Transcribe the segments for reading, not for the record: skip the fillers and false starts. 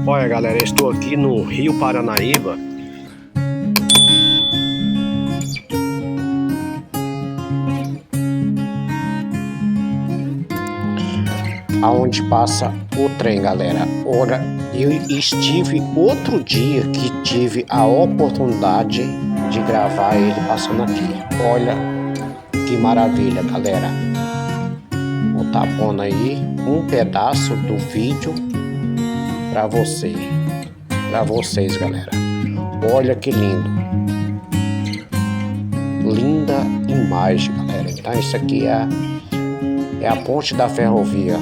Olha, galera, eu estou aqui no Rio Paranaíba. Aonde passa o trem, galera. Olha, eu estive outro dia que tive a oportunidade de gravar ele passando aqui. Olha que maravilha, galera. Vou tá pondo aí um pedaço do vídeo para vocês, galera. Olha que lindo. Linda imagem, galera. Então isso aqui é a ponte da ferrovia,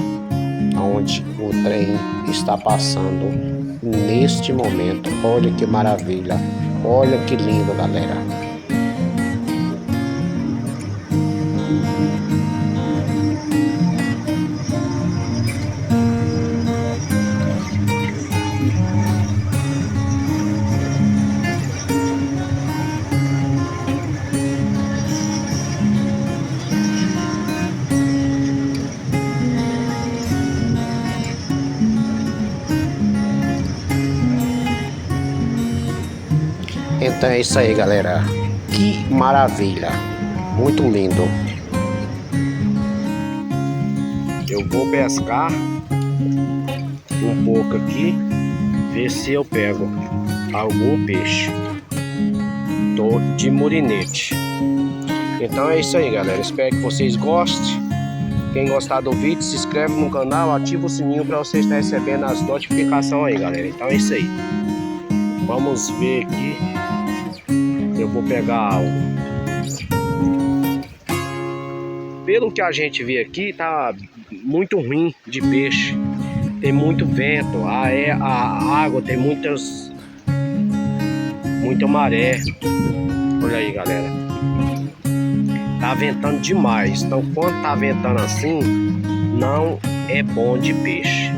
onde o trem está passando neste momento. Olha que maravilha. Olha que lindo, galera. Então é isso aí, galera. Que maravilha. Muito lindo. Eu vou pescar um pouco aqui, ver se eu pego algum peixe. Tô de murinete. Então é isso aí, galera. Espero que vocês gostem. Quem gostar do vídeo, se inscreve no canal, ativa o sininho para você estar recebendo as notificações aí, galera. Então é isso aí. Vamos ver aqui. Eu vou pegar algo. Pelo que a gente vê aqui, tá muito ruim de peixe. Tem muito vento, a água tem muita maré. Olha aí, galera. Tá ventando demais. Então quando tá ventando assim, não é bom de peixe.